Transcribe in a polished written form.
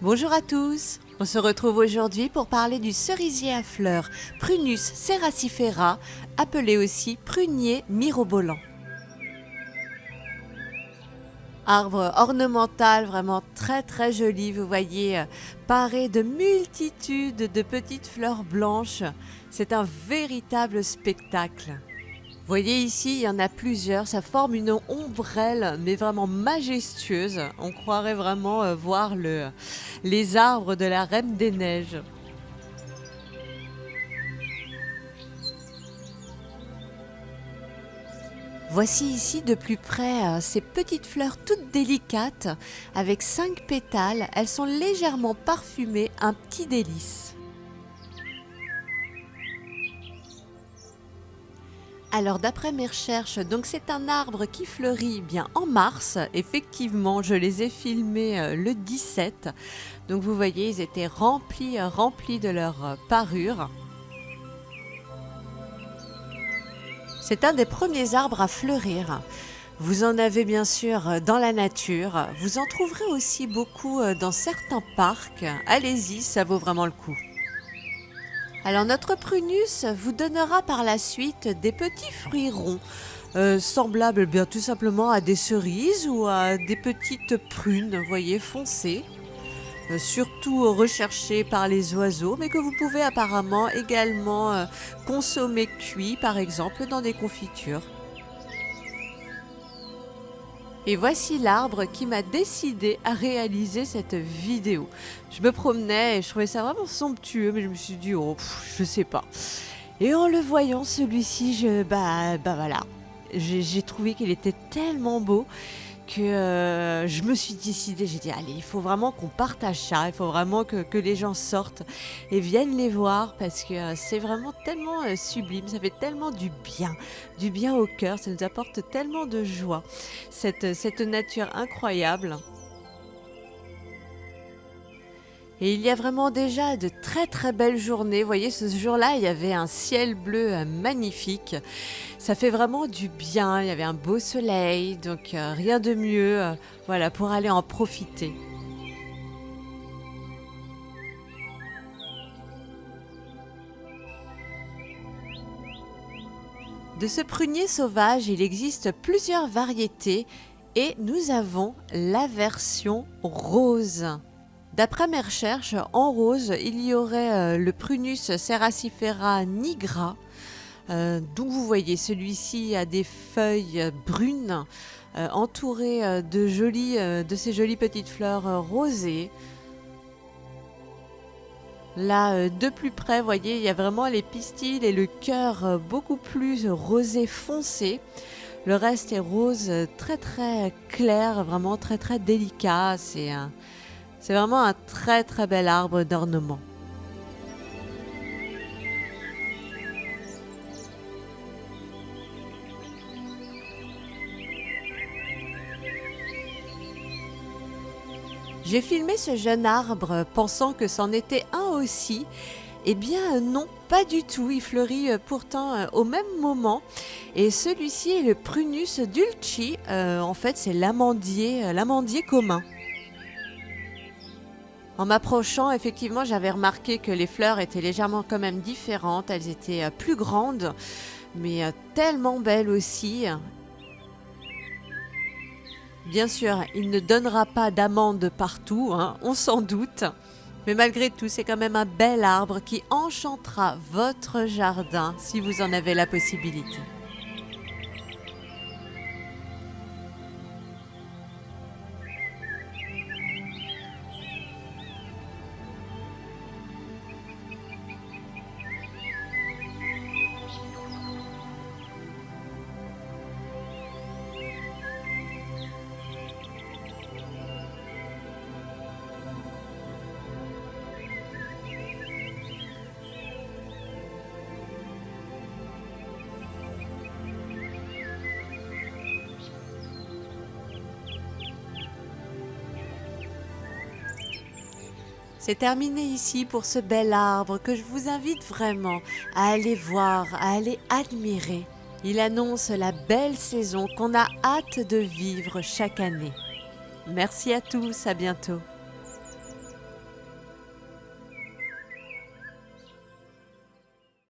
Bonjour à tous, on se retrouve aujourd'hui pour parler du cerisier à fleurs Prunus ceracifera, appelé aussi prunier mirobolant. Arbre ornemental vraiment très joli, vous voyez, paré de multitudes de petites fleurs blanches. C'est un véritable spectacle. Vous voyez ici, il y en a plusieurs, ça forme une ombrelle, mais vraiment majestueuse. On croirait vraiment voir les arbres de la Reine des Neiges. Voici ici de plus près ces petites fleurs toutes délicates, avec 5 pétales. Elles sont légèrement parfumées, un petit délice. Alors d'après mes recherches, donc c'est un arbre qui fleurit bien en mars. Effectivement, je les ai filmés le 17. Donc vous voyez, ils étaient remplis de leur parure. C'est un des premiers arbres à fleurir. Vous en avez bien sûr dans la nature. Vous en trouverez aussi beaucoup dans certains parcs. Allez-y, ça vaut vraiment le coup. Alors notre prunus vous donnera par la suite des petits fruits ronds, semblables bien tout simplement à des cerises ou à des petites prunes, vous voyez, foncées, surtout recherchées par les oiseaux, mais que vous pouvez apparemment également consommer cuit, par exemple dans des confitures. Et voici l'arbre qui m'a décidé à réaliser cette vidéo. Je me promenais et je trouvais ça vraiment somptueux, mais je me suis dit, oh, je sais pas. Et en le voyant, celui-ci, voilà. J'ai trouvé qu'il était tellement beau que je me suis décidée, j'ai dit, allez, il faut vraiment qu'on partage ça, il faut vraiment que les gens sortent et viennent les voir parce que c'est vraiment tellement sublime, ça fait tellement du bien au cœur, ça nous apporte tellement de joie, cette nature incroyable. Et il y a vraiment déjà de très belles journées. Vous voyez, ce jour-là, il y avait un ciel bleu magnifique. Ça fait vraiment du bien. Il y avait un beau soleil, donc rien de mieux, voilà, pour aller en profiter. De ce prunier sauvage, il existe plusieurs variétés et nous avons la version rose. D'après mes recherches, en rose, il y aurait le Prunus ceracifera nigra. Donc vous voyez, celui-ci a des feuilles brunes entourées de ces jolies petites fleurs rosées. Là, de plus près, vous voyez, il y a vraiment les pistils et le cœur beaucoup plus rosé foncé. Le reste est rose très clair, vraiment très délicat. C'est vraiment un très bel arbre d'ornement. J'ai filmé ce jeune arbre pensant que c'en était un aussi. Eh bien non, pas du tout. Il fleurit pourtant au même moment. Et celui-ci est le Prunus dulci. En fait, c'est l'amandier commun. En m'approchant, effectivement, j'avais remarqué que les fleurs étaient légèrement quand même différentes. Elles étaient plus grandes, mais tellement belles aussi. Bien sûr, il ne donnera pas d'amandes partout, hein, on s'en doute. Mais malgré tout, c'est quand même un bel arbre qui enchantera votre jardin si vous en avez la possibilité. C'est terminé ici pour ce bel arbre que je vous invite vraiment à aller voir, à aller admirer. Il annonce la belle saison qu'on a hâte de vivre chaque année. Merci à tous, à bientôt.